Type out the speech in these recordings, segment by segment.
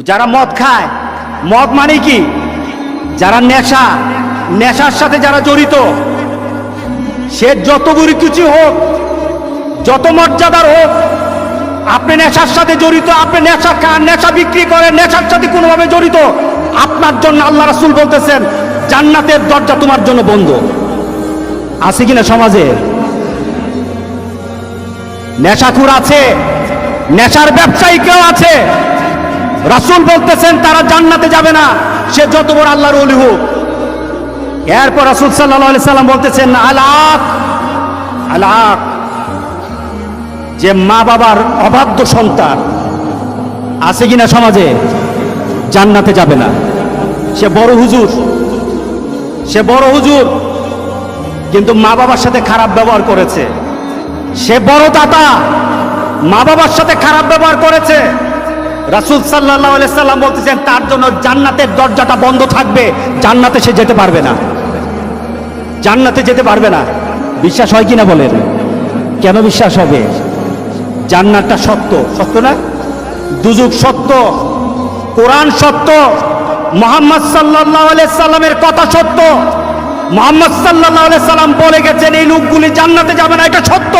যারা মদ খায়, মদ মানে কি? যারা নেশার সাথে যারা জড়িত, সে যত বড় কিছু হোক, যত মর্যাদার হোক, আপনি নেশার সাথে জড়িত, আপনি নেশা খান, নেশা বিক্রি করেন, নেশার সাথে কোনোভাবে জড়িত, আপনার জন্য আল্লাহ রাসূল বলতেছেন জান্নাতের দরজা তোমার জন্য বন্ধ। আছে কিনা সমাজে? নেশাখোর আছে, নেশার ব্যবসায়ী কেউ আছে, রাসূল বলতেছেন তারা জান্নাতে যাবে না, সে যত বড় আল্লাহর ওলি হোক। এরপর রাসূল সাল্লাল্লাহু আলাইহি সাল্লাম বলতেছেন আলাক, যে মা বাবার অবাধ্য সন্তান আছে কিনা সমাজে, জান্নাতে যাবে না। সে বড় হুজুর, কিন্তু মা বাবার সাথে খারাপ ব্যবহার করেছে। সে বড় দাতা, মা বাবার সাথে খারাপ ব্যবহার করেছে। রাসূল সাল্লাল্লাহু আলাইহি সাল্লাম বলতেছেন তার জন্য জান্নাতের দরজাটা বন্ধ থাকবে, জান্নাতে সে যেতে পারবে না, জান্নাতে যেতে পারবে না। বিশ্বাস হয় কিনা বলেন? কেন বিশ্বাস হবে? জান্নাতটা সত্য, সত্য না? দুজক সত্য, কোরআন সত্য, মুহাম্মদ সাল্লাল্লাহু আলাইহি সাল্লামের কথা সত্য। মুহাম্মদ সাল্লাল্লাহু আলাইহি সাল্লাম বলে গেছেন এই লোকগুলি জান্নাতে যাবে না, এটা সত্য।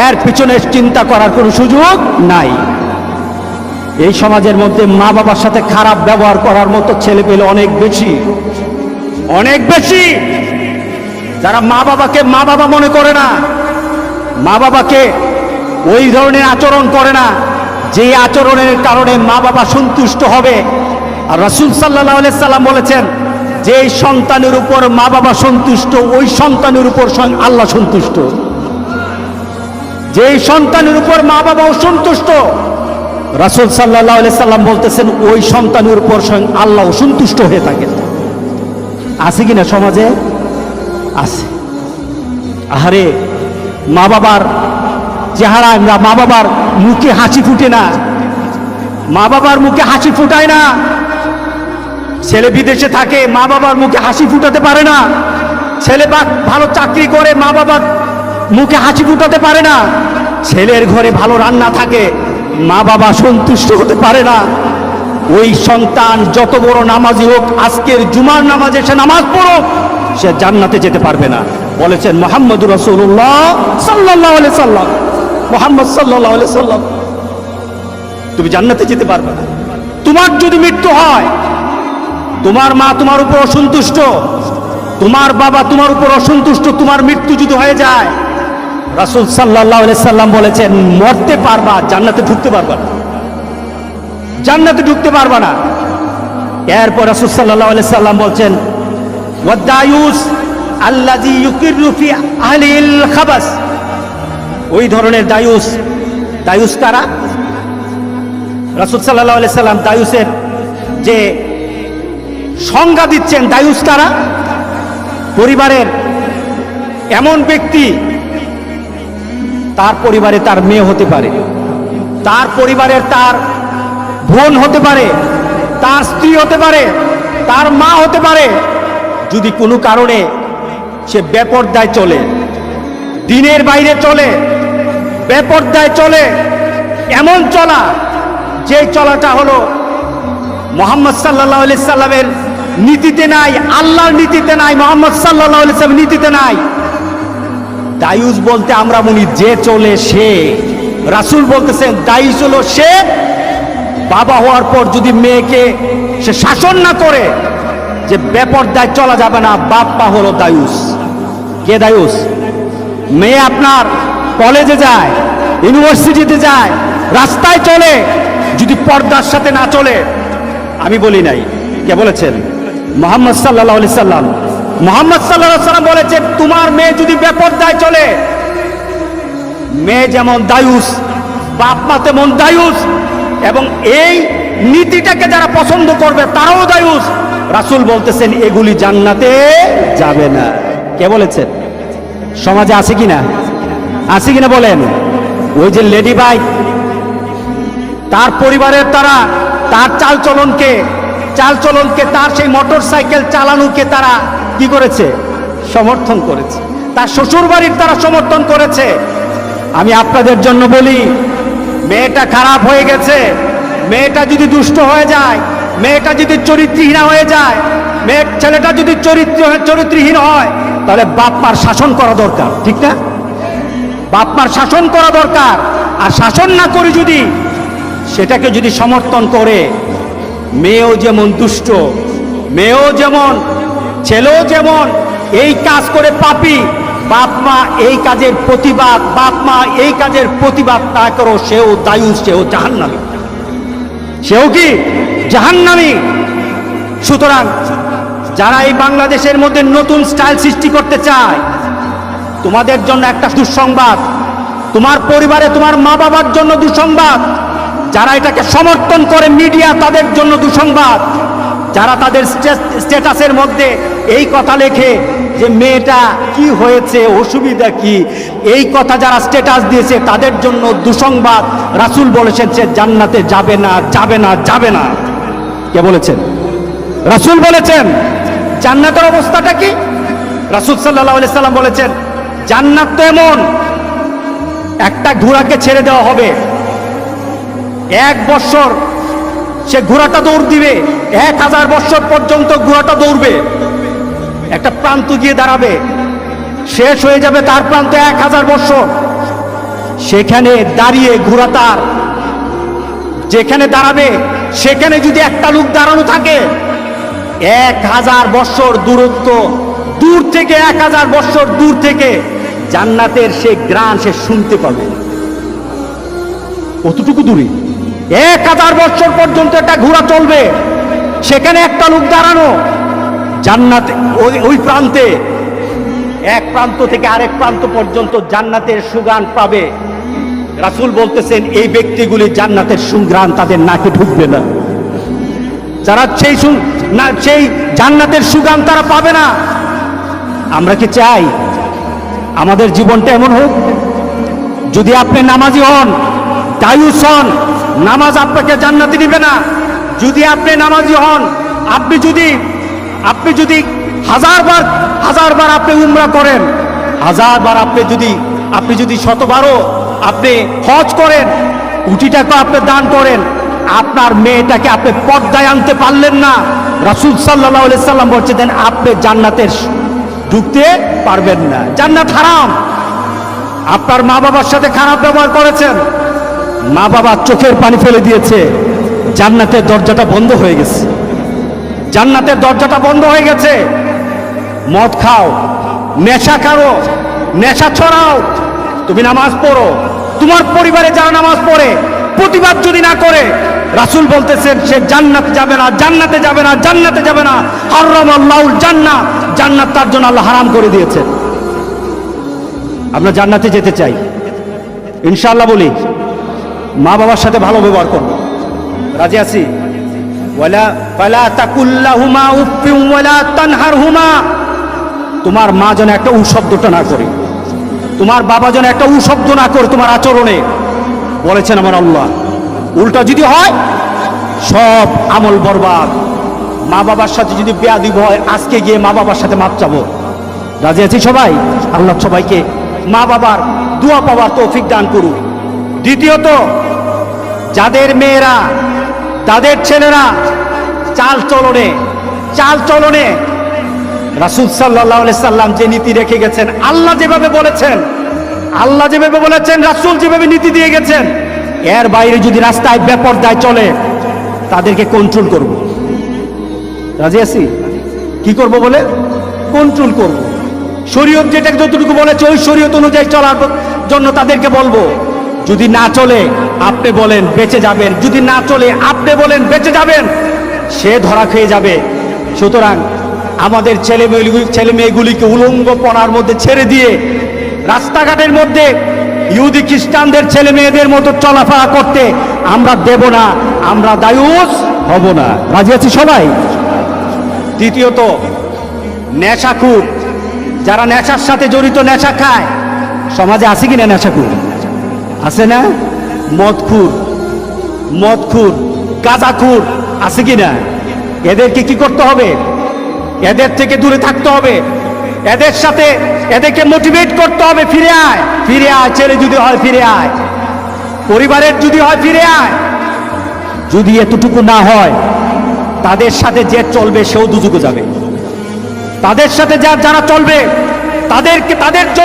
এর পিছনে চিন্তা করার কোনো সুযোগ নাই। এই সমাজের মধ্যে মা বাবার সাথে খারাপ ব্যবহার করার মতো ছেলে পেলে অনেক বেশি, যারা মা বাবাকে মা বাবা মনে করে না, মা বাবাকে ওই ধরনের আচরণ করে না যে আচরণের কারণে মা বাবা সন্তুষ্ট হবে। আর রাসূল সাল্লাল্লাহু আলাইহি সাল্লাম বলেছেন যে সন্তানের উপর মা বাবা সন্তুষ্ট, ওই সন্তানের উপর আল্লাহ সন্তুষ্ট। যে সন্তানের উপর মা বাবা অসন্তুষ্ট, রাসূল সাল্লাল্লাহু আলাইহি সাল্লাম বলতেছেন ওই সন্তানের উপর আল্লাহ অসন্তুষ্ট হয়ে থাকেন। আছে কিনা সমাজে? আছে। আহারে, মা বাবার চেহারা, মা বাবার মুখে হাসি ফুটে না, মা বাবার মুখে হাসি ফুটায় না। ছেলে বিদেশে থাকে, মা বাবার মুখে হাসি ফুটাতে পারে না। ছেলে ভালো চাকরি করে, মা বাবার মুখে হাসি ফুটাতে পারে না। ছেলের ঘরে ভালো রান্না থাকে, মা বাবা সন্তুষ্ট হতে পারে না। ওই সন্তান যত বড় নামাজি হোক, আজকের জুমার নামাজে সে নামাজ পড়ুক, সে জান্নাতে যেতে পারবে না। বলেছেন মুহাম্মদুর রাসূলুল্লাহ সাল্লাল্লাহু আলাইহি সাল্লাম, মুহাম্মদ সাল্লাল্লাহু আলাইহি সাল্লাম, তুমি জান্নাতে যেতে পারবে না। তোমার যদি মৃত্যু হয়, তোমার মা তোমার উপর অসন্তুষ্ট, তোমার বাবা তোমার উপর অসন্তুষ্ট, তোমার মৃত্যু যদি হয়ে যায়, রাসূল সাল্লাল্লাহু আলাইহি সাল্লাম বলেছেন মরতে পারবা, জান্নাতে ঢুকতে পারবা না, জান্নাতে ঢুকতে পারবা না। এরপর রাসূল সাল্লাল্লাহু আলাইহি সাল্লাম বলছেন ওয়াদায়ুস আল্লাযী ইউকিরু ফি আহলিল খাবাস, ওই ধরনের দায়ুস কারা? রাসূল সাল্লাল্লাহু আলাইহি সাল্লাম দায়ুসের যে সংজ্ঞা দিচ্ছেন, দায়ুস কারা? পরিবারের এমন ব্যক্তি, তার পরিবারে তার মেয়ে হতে পারে, তার পরিবারের তার বোন হতে পারে, তার স্ত্রী হতে পারে, তার মা হতে পারে। যদি কোনো কারণে সে বেপরদায় চলে, দিনের বাইরে চলে, বেপরদায় চলে, এমন চলা যে চলাটা হলো মুহাম্মদ সাল্লাল্লাহু আলাইহি সাল্লামের নীতিতে নাই, আল্লাহর নীতিতে নাই, মুহাম্মদ সাল্লাল্লাহু আলাইহি সাল্লামের নীতিতে নাই। দায়ুস বলতে আমরা বলি যে চলে সে। রাসূল বলতেছেন দায়ুস হলো সে বাবা হওয়ার পর যদি মেয়েকে সে শাসন না করে, যে বেপরদায় চলা যাবে না, বাপ্পা হলো দায়ুস। কে দায়ুস? মেয়ে আপনার কলেজে যায়, ইউনিভার্সিটিতে যায়, রাস্তায় চলে, যদি পর্দার সাথে না চলে, আমি বলি নাই, কে বলেছেন? মুহাম্মদ সাল্লাল্লাহু আলাইহি সাল্লাম। মুহাম্মদ সাল্লাল্লাহু আলাইহি সাল্লাম বলেছেন তোমার মেয়ে যদি বেপরদায় চলে, মেয়ে যেমন দায়ুস, বাপ মা তেমন দায়ুস, এবং এই নীতিটাকে যারা পছন্দ করবে তারাও দায়ুস। রাসূল বলতেছেন এগুলি জান্নাতে যাবে না। কে বলেছেন? সমাজে আছে কিনা? আছে কিনা বলেন? ওই যে লেডি বাইক, তার পরিবারের তার চালচলনকে, তার সেই মোটর সাইকেল চালানোকে তারা কি করেছে? সমর্থন করেছে। তার শ্বশুর বাড়ির তারা সমর্থন করেছে। আমি আপনাদের জন্য বলি, মেয়েটা খারাপ হয়ে গেছে, মেয়েটা যদি দুষ্ট হয়ে যায়, মেয়েটা যদি চরিত্রহীনা হয়ে যায়, ছেলেটা যদি চরিত্রহীন হয়, তাহলে বাপ মার শাসন করা দরকার, ঠিক না? বাপ মার শাসন করা দরকার। আর শাসন না করে যদি সেটাকে যদি সমর্থন করে, মেয়েও যেমন দুষ্ট, মেয়েও যেমন, ছেলেও যেমন এই কাজ করে পাপী, বাপ মা এই কাজের প্রতিবাদ, বাপ মা এই কাজের প্রতিবাদ না করো, সেও দায়ুস, সেও জাহান্নামী, সেও কি জাহান্নামী। সুতরাং যারা এই বাংলাদেশের মধ্যে নতুন স্টাইল সৃষ্টি করতে চায়, তোমাদের জন্য একটা দুঃসংবাদ, তোমার পরিবারে তোমার মা বাবার জন্য দুঃসংবাদ, যারা এটাকে সমর্থন করে মিডিয়া তাদের জন্য দুঃসংবাদ, যারা তাদের স্ট্যাটাসের মধ্যে এই কথা লেখে যে মেয়েটা কি হয়েছে, অসুবিধা কি, এই কথা যারা স্ট্যাটাস দিয়েছে তাদের জন্য দুঃসংবাদ। রাসূল বলেছেন সে জান্নাতে যাবে না, যাবে না, যাবে না। কে বলেছেন? রাসূল বলেছেন। জান্নাতের অবস্থাটা কি? রাসূল সাল্লাল্লাহু আলাইহি সাল্লাম বলেছেন জান্নাত তো এমন, একটা ঘোড়াকে ছেড়ে দেওয়া হবে, 1 বছর সে ঘোড়াটা দৌড় দিবে, 1000 বছর পর্যন্ত ঘোড়াটা দৌড়বে, একটা প্রান্ত গিয়ে দাঁড়াবে, শেষ হয়ে যাবে তার প্রান্ত 1000 বছর। সেখানে দাঁড়িয়ে ঘোড়া তার যেখানে দাঁড়াবে সেখানে যদি একটা লোক দাঁড়ানো থাকে, 1000 বছর দূরত্ব, দূর থেকে 1000 বছর দূর থেকে জান্নাতের সে গ্রান সে শুনতে পাবে। কতটুকু দূরে? 1000 বছর পর্যন্ত একটা ঘোড়া চলবে, সেখানে একটা লোক দাঁড়ানো, জান্নাতে ওই প্রান্তে, এক প্রান্ত থেকে আরেক প্রান্ত পর্যন্ত জান্নাতের সুঘ্রাণ পাবে। রাসূল বলতেছেন এই ব্যক্তিগুলি জান্নাতের সুঘ্রাণ তাদের নাকে ঢুকবে না, যারা সেই জান্নাতের সুঘ্রাণ তারা পাবে না। আমরা কি চাই আমাদের জীবনটা এমন হোক? যদি আপনি নামাজি হন, দায়ুস হন, নামাজ আপনাকে জান্নাতে নিবে না। যদি আপনি নামাজি হন, আপনি যদি 1000 বার আপনি উমরা করেন, 1000 বার আপনি যদি 100বারও আপনি হজ করেন, কোটি টাকা আপনি দান করেন, আপনার মেয়েটাকে আপনি পর্দায় আনতে পারলেন না, রাসূল সাল্লাল্লাহু আলাইহি সাল্লাম বলছেন আপনি জান্নাতের ঢুকতে পারবেন না, জান্নাত হারাম। আপনার মা বাবার সাথে খারাপ ব্যবহার করেছেন, মা বাবা চোখের পানি ফেলে দিয়েছে, জান্নাতের দরজাটা বন্ধ হয়ে গেছে, জান্নাতের দরজাটা বন্ধ হয়ে গেছে। মদ খাও, নেশা করো, নেশা ছড়াও, তুমি নামাজ পড়ো, তোমার পরিবারে যারা নামাজ পড়ে প্রতিবাদ যদি না করে, রাসূল বলতেছেন সে জান্নাতে যাবে না, জান্নাতে যাবে না, জান্নাতে যাবে না। হারামাল্লাহুল জান্নাহ, জান্নাত তার জন্য আল্লাহ হারাম করে দিয়েছেন। আমরা জান্নাতে যেতে চাই ইনশাআল্লাহ, বলি মা বাবার সাথে ভালো ব্যবহার করব, রাজি আছি? ফালা তাকুল লাহুমা উফফিন ওয়ালা তানহারহুমা, তোমার মা যেন একটা শব্দটা না করে, তোমার বাবা যেন একটা শব্দ না করে তোমার আচরণে, বলেছেন আমার আল্লাহ। উল্টা যদি হয় সব আমল বরবাদ। মা বাবার সাথে যদি বেয়াদবি হয়, আজকে গিয়ে মা বাবার সাথে মাপ চাবো, রাজি আছি সবাই? আল্লাহ সবাইকে মা বাবার দোয়া পাওয়ার তৌফিক দান করুন। দ্বিতীয়ত, যাদের মেয়েরা, তাদের ছেলেরা চাল চলনে রাসূল সাল্লাল্লাহু আলাইহি সাল্লাম যে নীতি রেখে গেছেন, আল্লাহ যেভাবে বলেছেন, রাসূল যেভাবে নীতি দিয়ে গেছেন, এর বাইরে যদি রাস্তায় বেপরদায় চলে তাদেরকে কন্ট্রোল করব, রাজি আছি? কি করব বলে? কন্ট্রোল করব। শরীয়ত যেটা যতটুকু বলেছে ওই শরীয়ত অনুযায়ী চলার জন্য তাদেরকে বলবো। যদি না চলে আপনি বলেন বেঁচে যাবেন, যদি না চলে আপনি বলেন বেঁচে যাবেন, সে ধরা খেয়ে যাবে। সুতরাং আমাদের ছেলে মেয়েগুলিকে উলঙ্গপনার মধ্যে ছেড়ে দিয়ে রাস্তাঘাটের মধ্যে ইহুদি খ্রিস্টানদের ছেলে মেয়েদের মতো চলাফেরা করতে আমরা দেব না, আমরা দায়ুস হব না, রাজি আছি সবাই? দ্বিতীয়ত, নেশাখোর, যারা নেশার সাথে জড়িত, নেশা খায়, সমাজে আছে কিনা নেশাখোর? আছে না? মদখোর, গাঁজাখোর আছে কিনা? এদেরকে কি করতে হবে? এদের থেকে দূরে থাকতে হবে, এদেরকে মোটিভেট করতে হবে, ফিরে আয়, ছেলে যদি হয় ফিরে আয়, পরিবারের যদি হয় ফিরে আয়। যদি এতটুকু না হয়, তাদের সাথে যে চলবে সেও দুজকে যাবে। তাদের সাথে যারা চলবে তাদের জন্য